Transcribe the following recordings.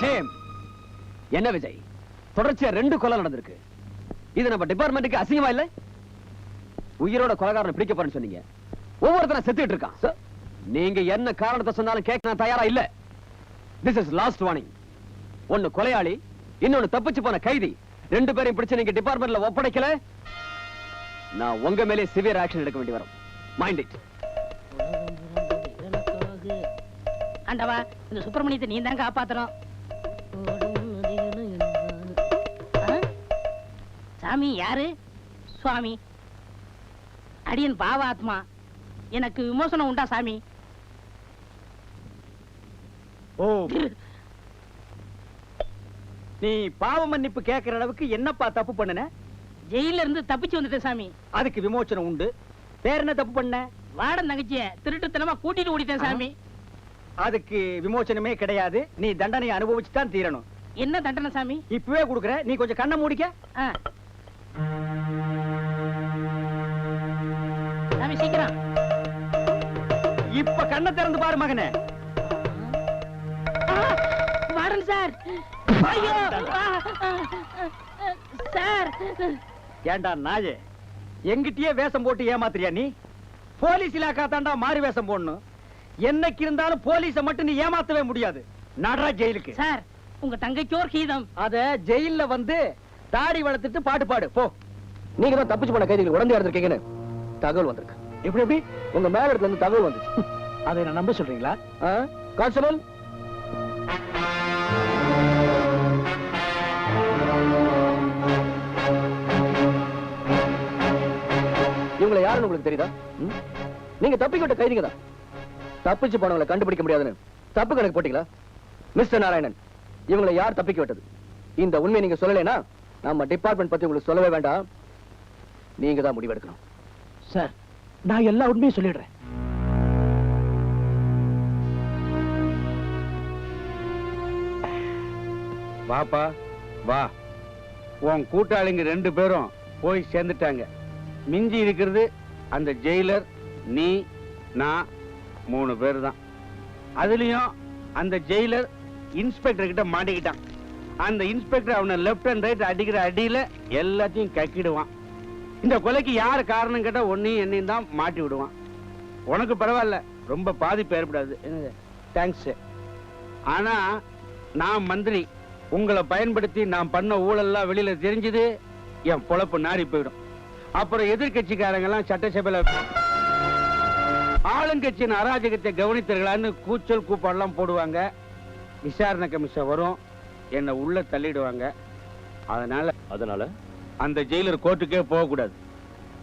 Shame. என்ன விஜய், தொடர்ச்சியா 2 கொலை நடந்திருக்கு. இது நம்ம டிபார்ட்மெண்ட்டுக்கு அசிங்கமா இல்ல? உயிரோட கொலைகாரனை பிடிக்க போறேன்னு சொன்னீங்க, ஒவ்வொருத்தரும் செத்துட்டு இருக்கான். நீங்க என்ன காரணத்தை சொன்னாலும் கேட்க நான் தயாரா இல்ல. This is last warning. ஒன்னு கொலையாளி, இன்னொன்னு தப்பிச்சு போன கைதி, 2 பேரையும் பிடிச்சு நீங்க டிபார்ட்மெண்ட்ல ஒப்படைக்கல, நான் உங்க மேலே சிவியர் ஆக்ஷன் எடுக்க வேண்டி வரும். Mind it. ஆண்டவா, இந்த சுப்பிரமணியத்தை நீ தான் காப்பாத்தணும். சாமி யாரு? சுவாமி, அடியன் பாவாத்மா, எனக்கு விமோசனம் உண்டா சாமி? ஓ, நீ பாவ மன்னிப்பு கேட்கிற அளவுக்கு என்னப்பா தப்பு பண்ணன? ஜெயில இருந்து தப்பிச்சு வந்துட்டேன் சாமி. அதுக்கு விமோசனம் உண்டு. வேற என்ன தப்பு பண்ண? வாடன் தங்கச்சிய திருட்டுத்தனமா கூட்டிட்டு ஓடிட்டேன் சாமி. அதுக்கு விமோசனமே கிடையாது. நீ தண்டனை அனுபவிச்சு தான் தீரணும். என்ன தண்டனை சாமி? இப்பவே கொடுக்குற. நீ கொஞ்சம் கண்ணை மூடிக்க. சாமி சீக்கிரம். இப்ப கண்ணை திறந்து பாரு மகனே. வாடன் சார். ஐயோ சார். ஏண்டா நாயே, எங்கிட்டயே வேஷம் போட்டு ஏமாத்துறியா நீ? போலீஸ் இலாக்கா தாண்டா மாறி வேஷம் போடணும். என்னைக்கு இருந்தாலும் போலீஸை மட்டும் நீ ஏமாத்தவே முடியாது. நடரா ஜெயிலுக்கு. சார், உங்க தங்கைக்கோர் கீதம். அத ஜெயில்ல வந்து தாடி வளர்த்துட்டு பாட்டு பாடு போ. நீங்க தான் தப்பிச்சு போன கைதிகள் உடனே எடுத்திருக்கீங்கன்னு தகவல் வந்திருக்கு. எப்படி எப்படி? உங்க மேல இடத்துல இருந்து தகவல் வந்துச்சு. அதை நான் நம்ப சொல்றீங்களா? கான்ஸ்டபிள், இவங்களை யாருன்னு உங்களுக்கு தெரியுதா? நீங்க தப்பிக்கிட்ட கைதிங்க தான். தப்பிச்சு போனவங்களை கண்டுபிடிக்க முடியாதுன்னு தப்பு கணக்கு போட்டீங்களா? மிஸ்டர் நாராயணன், இவங்களை யார் தப்பிக்க விட்டது? இந்த உண்மையை நீங்க சொல்லலைன்னா நம்ம டிபார்ட்மெண்ட் பத்தி உங்களுக்கு சொல்லவே வேண்டாம். நீங்க தான் முடிவெடுக்கணும். சார், நான் எல்லா உண்மையும் சொல்லிடுறேன். வாப்பா வா. உன் கூட்டாளிங்க 2 பேரும் போய் சேர்ந்துட்டாங்க. மிஞ்சி இருக்கிறது அந்த ஜெயிலர், நீ, நான் 3 பேர் தான். அதுலயும் அந்த ஜெயிலர் இன்ஸ்பெக்டர் கிட்ட மாட்டிக்கிட்டான். அந்த இன்ஸ்பெக்டர் அவனை லெப்ட் அண்ட் ரைட் அடிக்கிற அடியில எல்லாத்தையும் கக்கிடுவான். இந்த கொலைக்கு யார் காரணம் கேட்டா ஒன்னையும் என்னையும் தான் மாட்டி விடுவான். உனக்கு பரவாயில்ல, ரொம்ப பாதிப்பு ஏற்படாது. தேங்க்ஸ். ஆனா நான் மந்திரி, உங்களை பயன்படுத்தி நான் பண்ண ஊழல்லாம் வெளியில தெரிஞ்சது, என் பொழப்பு நாரி போயிடும். அப்புறம் எதிர்கட்சிக்காரங்க எல்லாம் சட்டசபையில ஆளுங்கட்சியின் அராஜகத்தை கவனித்தீர்களான்னு கூச்சல் கூப்பாடெல்லாம் போடுவாங்க. விசாரணை கமிஷன் வரும், என்ன உள்ள தள்ளிடுவாங்க. அதனால அந்த ஜெயிலர் கோர்ட்டுக்கே போக கூடாது.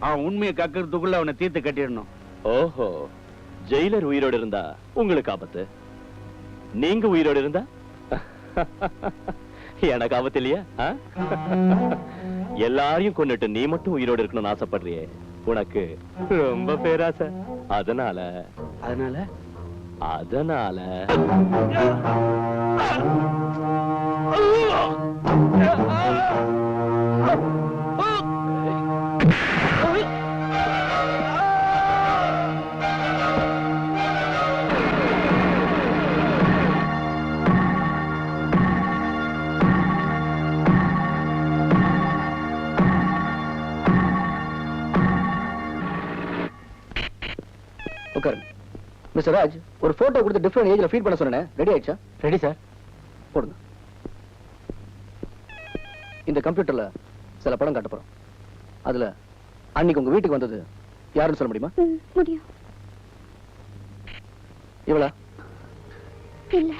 அவன் உண்மையை கக்கிறதுக்குள்ள அவனை தீர்த்து கட்டிடணும். ஓஹோ, ஜெயிலர் உயிரோடு இருந்தா உங்களுக்கு ஆபத்து, நீங்க உயிரோடு இருந்தா எனக்கு ஆபத்து இல்லையா? எல்லாரையும் கொண்டுட்டு நீ மட்டும் உயிரோடு இருக்கணும்னு ஆசைப்படுறியே, உனக்கு ரொம்ப பேராசை. அதனால மிஸ்டர் ராஜ், ஒரு போட்டோ கொடுத்து டிஃபரெண்ட் ஏஜ்ல ஃபீட் பண்ண சொன்னேன். ரெடி ஆயிடுச்சா? Ready sir. போடுங்க. இந்த கம்ப்யூட்டர்ல சில படம் காட்ட போறோம். அதுல அன்னைக்கு உங்க வீட்டுக்கு வந்தது யாருன்னு சொல்ல முடியுமா? முடியும். இவளா? இல்ல.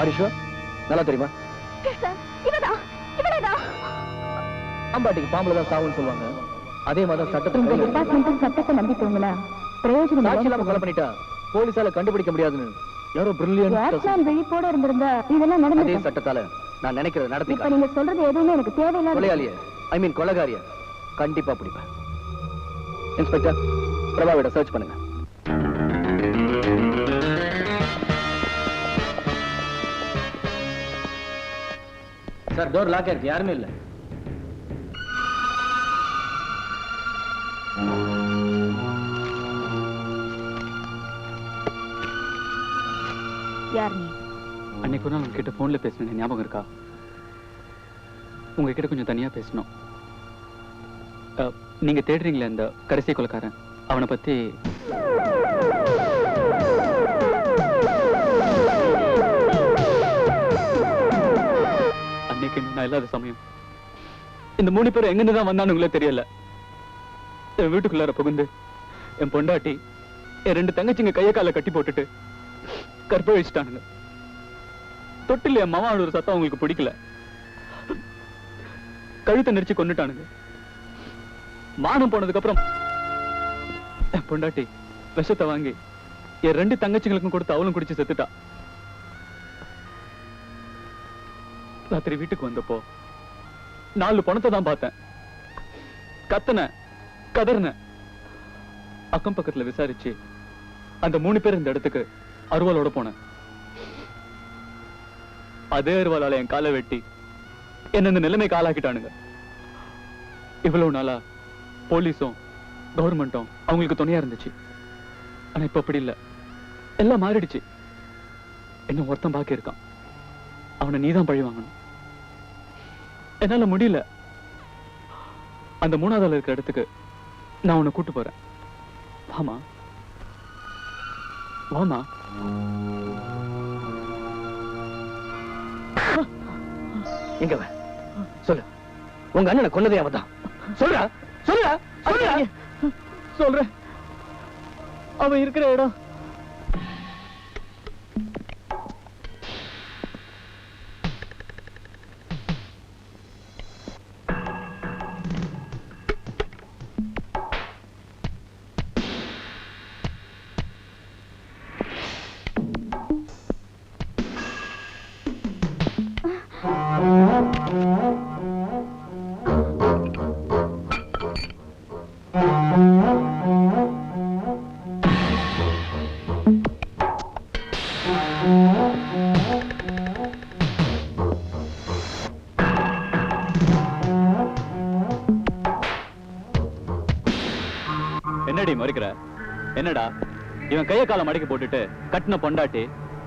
ஹரிஷா, நல்லா தெரியுமா? அம்பாட்டிக்கு பாம்புல தான் சாவுன்னு சொல்லுவாங்க. அதே மாதிரி இந்த சட்டத்தை டிபார்ட்மெண்ட் சட்டத்தை நம்பி போங்களா பிரயோஜனம் சாட்சி இல்லாம இல்லாம கொலை பண்ணிட்டா போலீஸால கண்டுபிடிக்க முடியாதுன்னு யாரோ பிரில்லியன்ட் வாட்ச்மேன் விழிப்போட இருந்திருந்தா இதெல்லாம் அதே நடந்திருக்கும். சட்டத்தால நான் நினைக்கிறத இப்ப நடத்திக்கலாம். நீங்க சொல்றது எதுவுமே எனக்கு தேவையில்லாத கொலையாளிய ஐ மீன் கொலைகாரிய கண்டிப்பா பிடிப்பேன். இன்ஸ்பெக்டர் பிரபாவிட சர்ச் பண்ணுங்க. சார் டோர் லாக் ஆயிருக்கு, யாருமே இல்ல. யார் நீ? அன்னைக்கு ஒரு நாள் உங்ககிட்ட போன்ல பேசணும் ஞாபகம் இருக்கா? உங்ககிட்ட கொஞ்சம் தனியா பேசணும். நீங்க தேடுறீங்களே அந்த கடைசி கொலைக்காரன், அவனை பத்தி அன்னைக்கு நான் இல்லாத சமயம் இந்த 3 பேரும் எங்கிருந்து தான் வந்தானுங்களே தெரியல. என் வீட்டுக்குள்ளார புகுந்து என் பொண்டாட்டி என் 2 தங்கச்சிங்க கைய கால கட்டி போட்டுட்டு கற்பழிச்சிட்டானுங்க. தொட்டில் என் மாமா ஒரு சத்தம் அவங்களுக்கு பிடிக்கல, கழுத்தை நெரிச்சு கொண்டுட்டானுங்க. மானம் போனதுக்கு அப்புறம் என் பொண்டாட்டி விஷத்தை வாங்கி என் 2 தங்கச்சிங்களுக்கும் கொடுத்து அவளும் குடிச்சு செத்துட்டா. ராத்திரி வீட்டுக்கு வந்தப்போ 4 பணத்தை தான் பார்த்தேன். கத்தன கதர்ன அக்கம் பக்கத்துல விசாரிச்சு அந்த 3 பேர் இந்த இடத்துக்கு அருவாளோட போனேன். அதே அருவாளால என் காலை வெட்டி என்ன இந்த நிலைமைக்கு ஆளாக்கிட்டானுங்க. இவ்வளவு நாளா போலீஸும் கவர்மெண்ட்டும் அவங்களுக்கு துணையா இருந்துச்சு. ஆனா இப்ப அப்படி இல்ல, எல்லாம் மாறிடுச்சு. என்ன ஒருத்தன் பாக்கி இருக்கான், அவனை நீதான் பழி வாங்கணும். என்னால முடியல. அந்த 3வது ஆள் இருக்கிற இடத்துக்கு நான் உன்னை கூட்டு போறேன். வாமா வாமா. எங்க வா? சொல்லு, உங்க அண்ணனை கொன்னதே அவதான். சொல்றா சொல்றா சொல்றா. சொல்றேன், அவன் இருக்கிற இடம் என்னடி மறுக்கிற? என்னடா இவன் கைய காலம் மடக்கி போட்டுட்டு கட்டின பொண்டாட்டி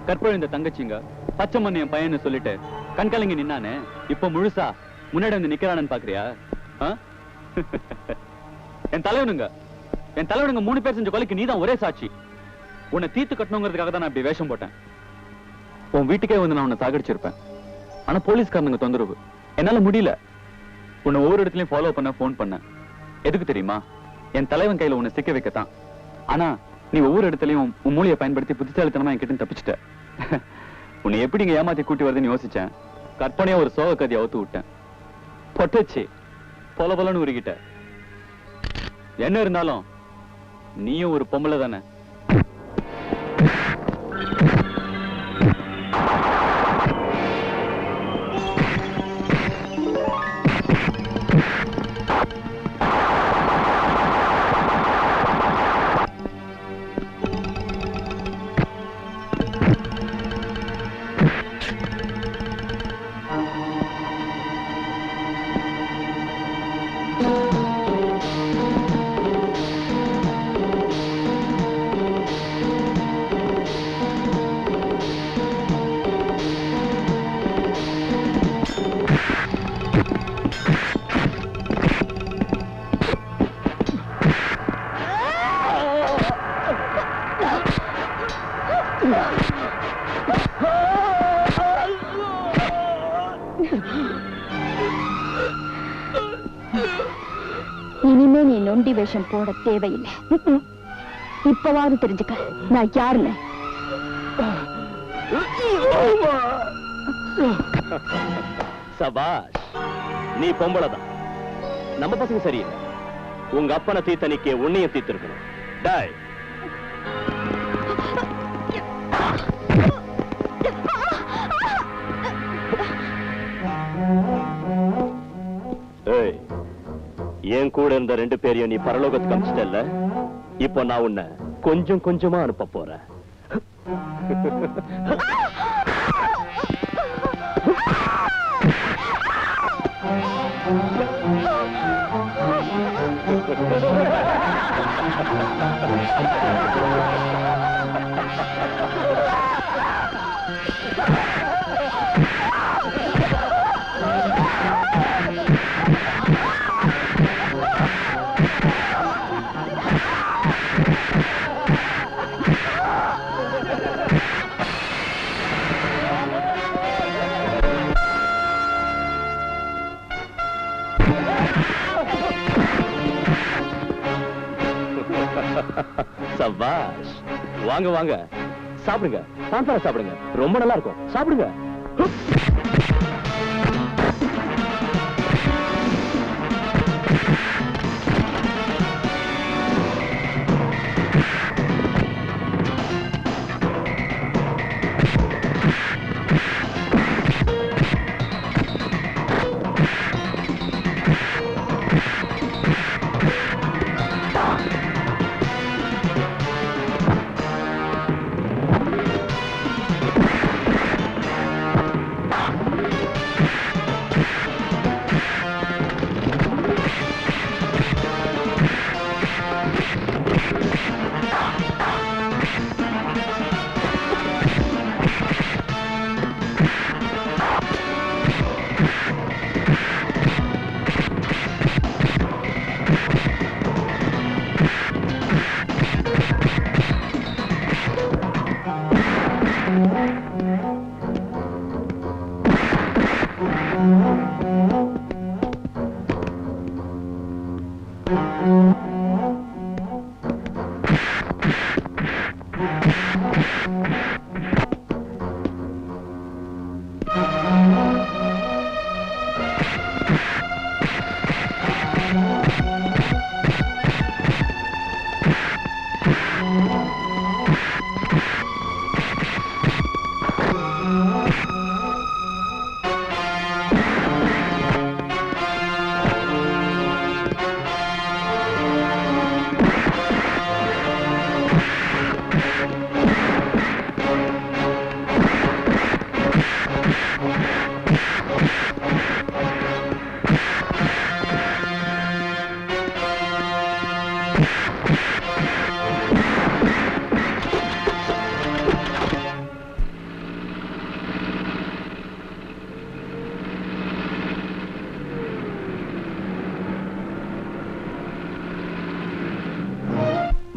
கற்பழிந்த தங்கச்சிங்க பச்சை மண்ணு என் பையன்னு சொல்லிட்டு கண்கலங்கி நின்னானே, இப்ப முழுசா முன்னாடி வந்து நிக்கிறானு பாக்குறியா? என் தலைவனுங்க 3 பேர் செஞ்ச கொலைக்கு நீதான் ஒரே சாட்சி. உன்னை தீர்த்து கட்டணுங்கிறதுக்காக தான் நான் இப்படி வேஷம் போட்டேன். உன் வீட்டுக்கே வந்து நான் உன்னை சாகடிச்சிருப்பேன். ஆனா போலீஸ்காரனுங்க தொந்தரவு, என்னால முடியல. உன்னை ஒவ்வொரு இடத்துலயும் ஃபாலோ பண்ண போன் பண்ண. எதுக்கு தெரியுமா? என் தலைவன் கையில உன்னை சிக்க வைக்கத்தான். ஆனா நீ ஒவ்வொரு இடத்துலயும் உன் மூளையை பயன்படுத்தி புத்திசாலித்தனமா என்கிட்ட தப்பிச்சிட்ட. உன்னை எப்படி இங்க ஏமாத்தி கூட்டி வருதுன்னு யோசிச்சேன். கற்பனையா ஒரு சோக கதையை அவுத்து விட்டேன். பொட்டச்சு பொல பொலன்னு உருகிட்ட. என்ன இருந்தாலும் நீயும் ஒரு பொம்பளை தானே. இனிமே நீ நொண்டி வேஷம் போட தேவையில்லை. இப்பவாவது தெரிஞ்சுக்க நான் யாருன்னு. சபாஷ், நீ பொம்பளைதான். நம்ம பசங்க சரியில்லை. உங்க அப்பனை தீத்தனிக்கு உன்னையும் தீர்த்திருக்கணும். டாய். ஏய், என் கூட இருந்த 2 பேரையும் நீ பரலோகத்துக்கு அனுப்பிச்சிட்டல்ல, இப்போ நான் உன்னை கொஞ்சம் கொஞ்சமா அனுப்ப போறேன். சபாஷ். வாங்க வாங்க, சாப்பிடுங்க. சாந்தாரா சாப்பிடுங்க, ரொம்ப நல்லா இருக்கும். சாப்பிடுங்க.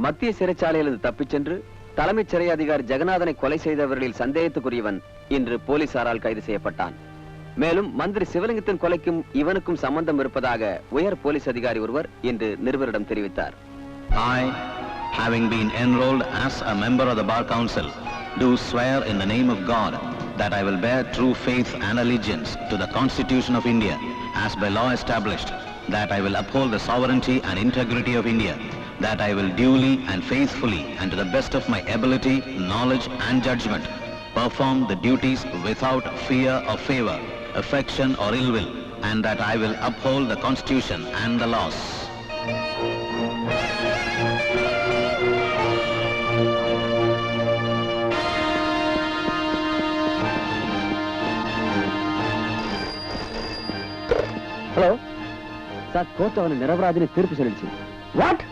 மத்திய சிறைச்சாலையிலிருந்து தப்பிச் சென்று தலைமைச் சிறை அதிகாரி ஜெகநாதனை கொலை செய்தவர்களில் சந்தேகத்துக்குரியவன் இன்று போலீசாரால் கைது செய்யப்பட்டான். மேலும் மந்திரி சிவலிங்கத்தின் கொலைக்கும் இவனுக்கும் சம்பந்தம் இருப்பதாக உயர் போலீஸ் அதிகாரி ஒருவர் இன்று நிருபரிடம் தெரிவித்தார். I, having been enrolled as a member of the Bar Council, do swear in the name of God that I will bear true faith and allegiance to the Constitution of India as by law established, that I will uphold the sovereignty and integrity of India, that I will duly and faithfully and to the best of my ability, knowledge and judgment perform the duties without fear or favor, affection or ill will, and that I will uphold the Constitution and the laws. Hello sir, court அவனை நிரபராதின்னு தீர்ப்பு சொல்லிடுச்சு. What?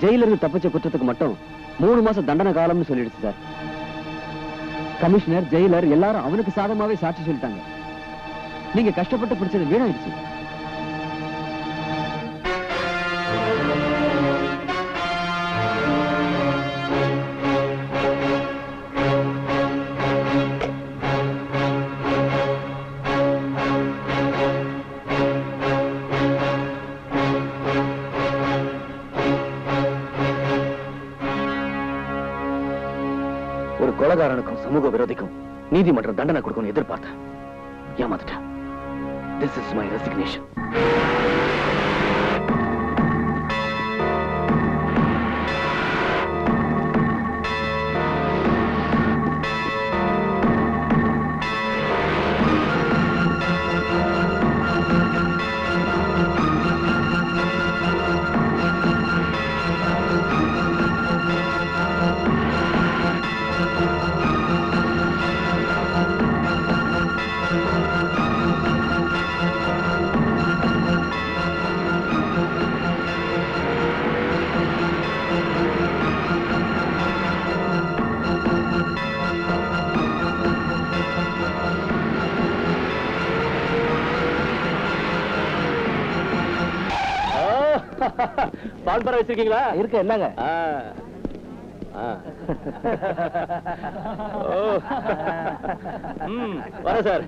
ஜெயில இருந்து தப்பிச்ச குற்றத்துக்கு மட்டும் 3 மாசம் தண்டனை காலம்னு சொல்லிடுச்சு சார். கமிஷனர், ஜெயிலர் எல்லாரும் அவனுக்கு சாதமாவே சாட்சி சொல்லிட்டாங்க. நீங்க கஷ்டப்பட்டு பிடிச்சது வீணாயிடுச்சு. ஒரு கொலைகாரனுக்கும் சமூக விரோதிக்கும் நீதிமன்றம் தண்டனை கொடுக்கணும் எதிர்பார்த்தேன். ஏமாந்துட்டேன். This is my resignation. பால் பரம் வச்சிருக்கீங்களா? இருக்கு, என்னங்க? வர சார்.